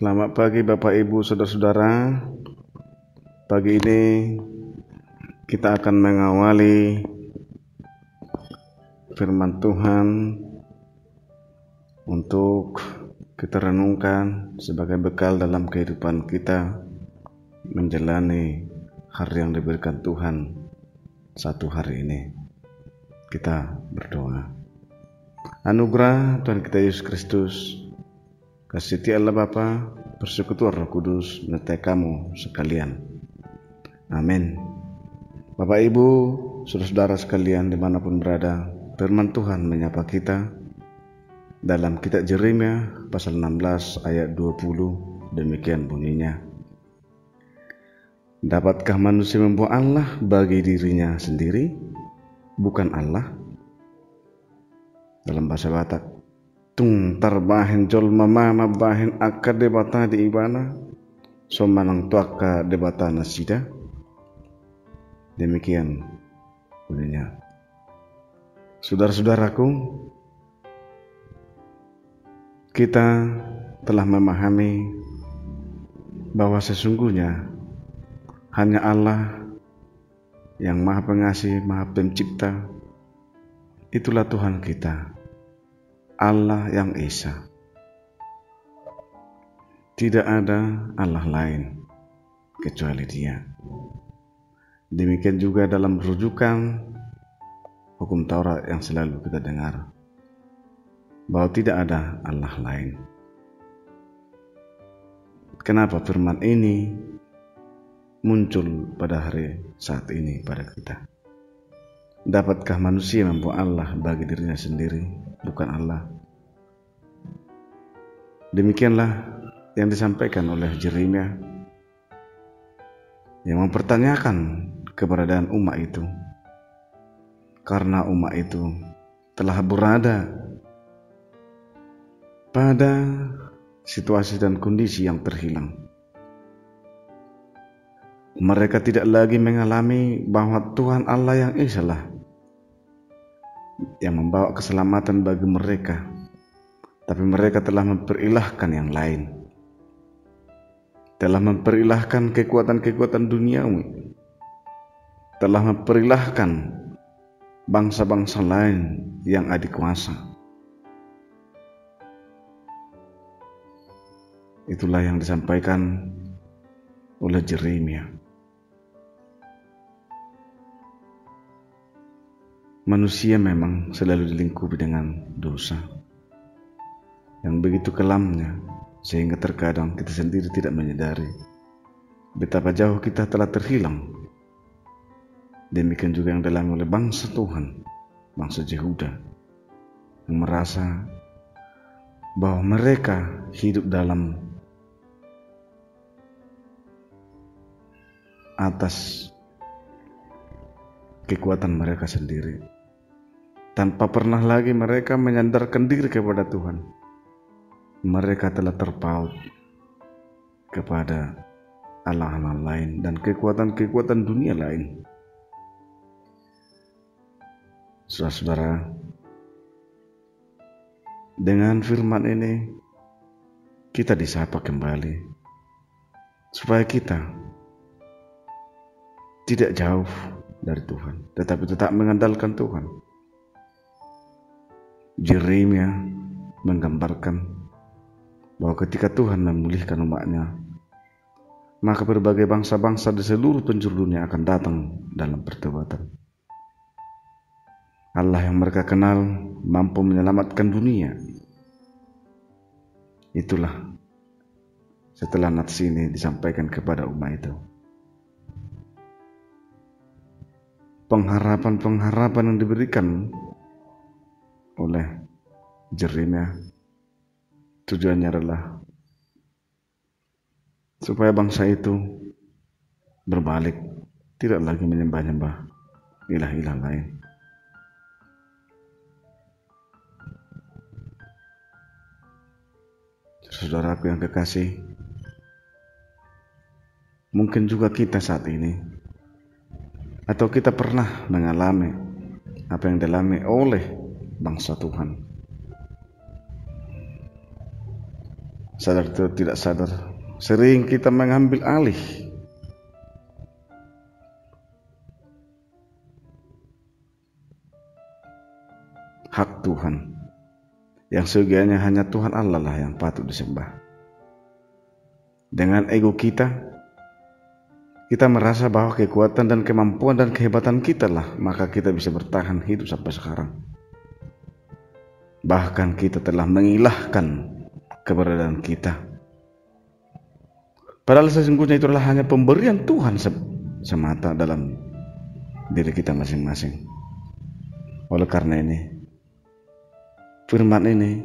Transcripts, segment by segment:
Selamat pagi Bapak Ibu Saudara-saudara. Pagi ini kita akan mengawali firman Tuhan untuk kita renungkan sebagai bekal dalam kehidupan kita menjalani hari yang diberikan Tuhan satu hari ini. Kita berdoa. Anugerah Tuhan kita Yesus Kristus, kasih setia Allah Bapa, persekutuan Roh Kudus menyertai kamu sekalian. Amin. Bapak Ibu, saudara-saudara sekalian dimanapun berada, firman Tuhan menyapa kita dalam kitab Yeremia pasal 16 ayat 20. Demikian bunyinya. Dapatkah manusia membuat Allah bagi dirinya sendiri, bukan Allah? Dalam bahasa Batak, tung tarbahin jol mama bahin akad debata di ibana somanang tuaka debata nasida. Demikian bunyinya. Saudara-saudaraku, kita telah memahami bahwa sesungguhnya hanya Allah yang Maha Pengasih, Maha Pencipta, itulah Tuhan kita, Allah yang Esa. Tidak ada Allah lain kecuali Dia. Demikian juga dalam rujukan hukum Taurat yang selalu kita dengar, bahwa tidak ada Allah lain. Kenapa firman ini muncul pada hari saat ini pada kita? Dapatkah manusia membuat Allah bagi dirinya sendiri, bukan Allah? Demikianlah yang disampaikan oleh Yeremia yang mempertanyakan keberadaan umat itu, karena umat itu telah berada pada situasi dan kondisi yang terhilang. Mereka tidak lagi mengalami bahwa Tuhan Allah yang Esa lah yang membawa keselamatan bagi mereka, tapi mereka telah memperilahkan yang lain, telah memperilahkan kekuatan-kekuatan duniawi, telah memperilahkan bangsa-bangsa lain yang adikuasa. Itulah yang disampaikan oleh Yeremia. Manusia memang selalu dilingkupi dengan dosa yang begitu kelamnya, sehingga terkadang kita sendiri tidak menyadari betapa jauh kita telah terhilang. Demikian juga yang dialami oleh bangsa Tuhan, bangsa Yehuda, yang merasa bahwa mereka hidup dalam atas kekuatan mereka sendiri, tanpa pernah lagi mereka menyandarkan diri kepada Tuhan. Mereka telah terpaut kepada Allah-Allah lain dan kekuatan-kekuatan dunia lain. Saudara-saudara, dengan firman ini kita disapa kembali supaya kita tidak jauh dari Tuhan, tetapi tetap mengandalkan Tuhan. Yeremia menggambarkan bahwa ketika Tuhan memulihkan umatnya, maka berbagai bangsa-bangsa di seluruh penjuru dunia akan datang dalam pertobatan. Allah yang mereka kenal mampu menyelamatkan dunia. Itulah setelah nats ini disampaikan kepada umat itu. Pengharapan-pengharapan yang diberikan oleh Yeremia tujuannya adalah supaya bangsa itu berbalik, tidak lagi menyembah-nyembah ilah-ilah lain. Saudaraku yang kekasih, mungkin juga kita saat ini, atau kita pernah mengalami apa yang dialami oleh bangsa Tuhan. sadar atau tidak sadar, sering kita mengambil alih hak Tuhan, yang sejatinya hanya Tuhan Allah lah yang patut disembah. Dengan ego kita merasa bahwa kekuatan dan kemampuan dan kehebatan kita lah, maka kita bisa bertahan hidup sampai sekarang. Bahkan kita telah mengilahkan keberadaan kita. Padahal sesungguhnya itu adalah hanya pemberian Tuhan semata dalam diri kita masing-masing. Oleh karena ini, firman ini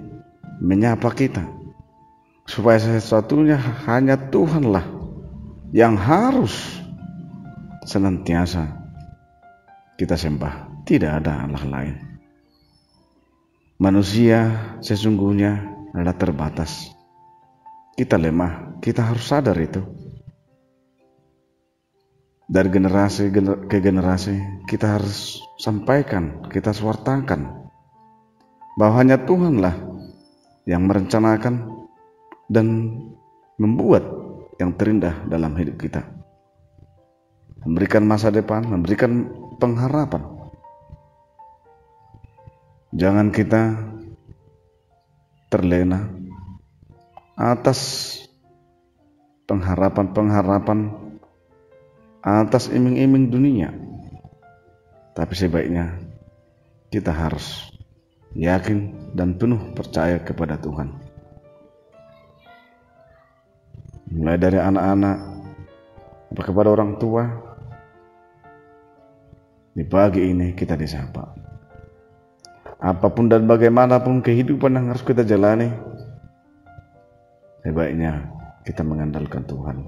menyapa kita supaya sesuatunya hanya Tuhanlah yang harus senantiasa kita sembah, tidak ada Allah lain. Manusia sesungguhnya adalah terbatas, kita lemah, kita harus sadar itu. Dari generasi ke generasi kita harus sampaikan, kita suarakan bahwa hanya Tuhanlah yang merencanakan dan membuat yang terindah dalam hidup kita, memberikan masa depan, memberikan pengharapan. Jangan kita terlena atas pengharapan-pengharapan, atas iming-iming dunia, tapi sebaiknya kita harus yakin dan penuh percaya kepada Tuhan. Mulai dari anak-anak kepada orang tua, di pagi ini kita disapa. Apapun dan bagaimanapun kehidupan yang harus kita jalani, sebaiknya kita mengandalkan Tuhan.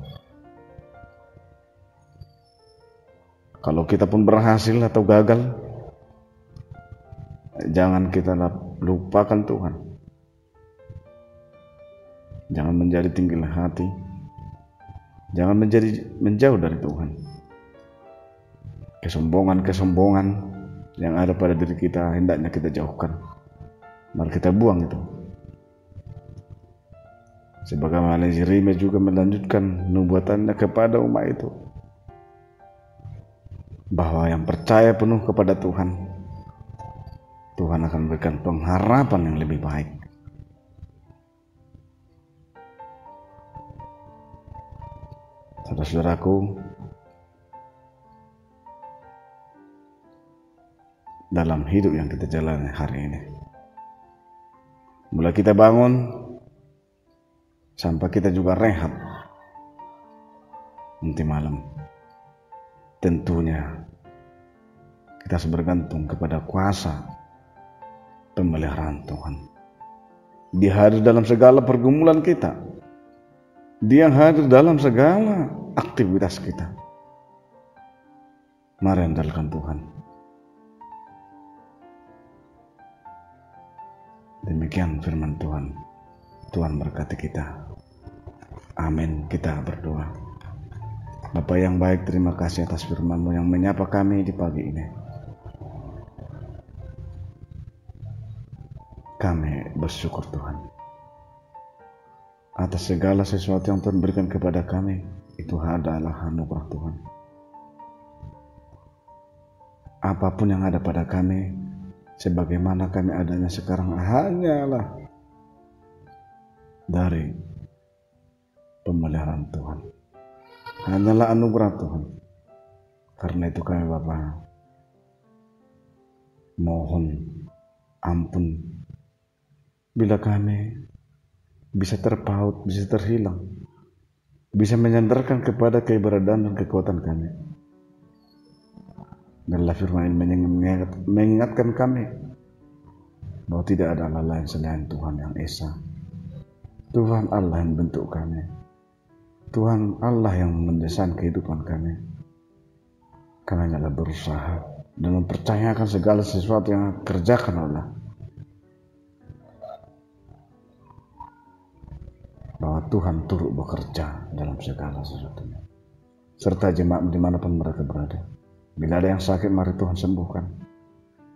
Kalau kita pun berhasil atau gagal, jangan kita lupakan Tuhan. Jangan menjadi tinggi hati, jangan menjauh dari Tuhan. Kesombongan yang ada pada diri kita hendaknya kita jauhkan. Mari kita buang itu. Sebagaimana Yeremia juga melanjutkan nubuatannya kepada umat itu, bahwa yang percaya penuh kepada Tuhan, Tuhan akan berikan pengharapan yang lebih baik. Saudara-saudaraku, dalam hidup yang kita jalani hari ini, mulai kita bangun sampai kita juga rehat nanti malam, tentunya kita harus bergantung kepada kuasa pemeliharaan Tuhan. Dia hadir dalam segala pergumulan kita, Dia hadir dalam segala aktivitas kita. Mari andalkan Tuhan. Demikian firman Tuhan. Tuhan berkati kita. Amin. Kita berdoa. Bapa yang baik, terima kasih atas firman-Mu yang menyapa kami di pagi ini. Kami bersyukur Tuhan atas segala sesuatu yang Tuhan berikan kepada kami. Itu adalah anugerah Tuhan. Apapun yang ada pada kami, sebagaimana kami adanya sekarang, hanyalah dari pemeliharaan Tuhan, hanyalah anugerah Tuhan. Karena itu kami Bapa mohon ampun bila kami bisa terpaut, bisa terhilang, bisa menyandarkan kepada keberadaan dan kekuatan kami. Dalam firman ini mengingatkan kami bahwa tidak ada Allah lain selain Tuhan yang Esa. Tuhan Allah yang bentuk kami, Tuhan Allah yang mendesain kehidupan kami. Kami hanyalah berusaha dan mempercayakan segala sesuatu yang kerjakan Allah, bahwa Tuhan turut bekerja dalam segala sesuatunya, serta jemaat dimanapun mereka berada. Bila ada yang sakit, mari Tuhan sembuhkan.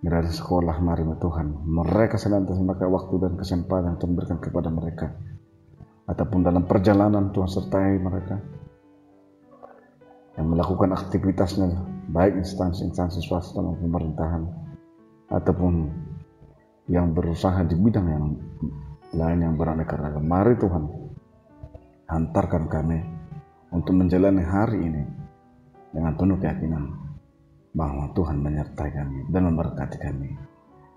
Bila ada sekolah, mari Tuhan mereka senantiasa memakai waktu dan kesempatan yang Tuhan berikan kepada mereka ataupun dalam perjalanan Tuhan sertai mereka yang melakukan aktivitasnya, baik instansi-instansi swasta maupun pemerintahan, ataupun yang berusaha di bidang yang lain yang beraneka ragam. Mari Tuhan, hantarkan kami untuk menjalani hari ini dengan penuh keyakinan bahwa Tuhan menyertai kami dan memberkati kami.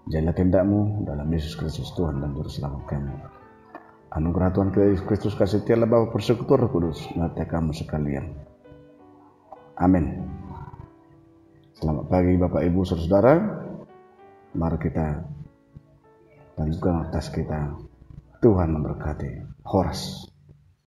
Jadilah kehendak-Mu dalam Yesus Kristus Tuhan dan Juru Selamat kami. Anugerah Tuhan Yesus Kristus, kasih tiada Bapa, persekutuan Roh Kudus, menyertai kamu sekalian. Amin. Selamat pagi Bapak Ibu Saudara. Mari kita lanjutkan aktivitas kita. Tuhan memberkati. Horas.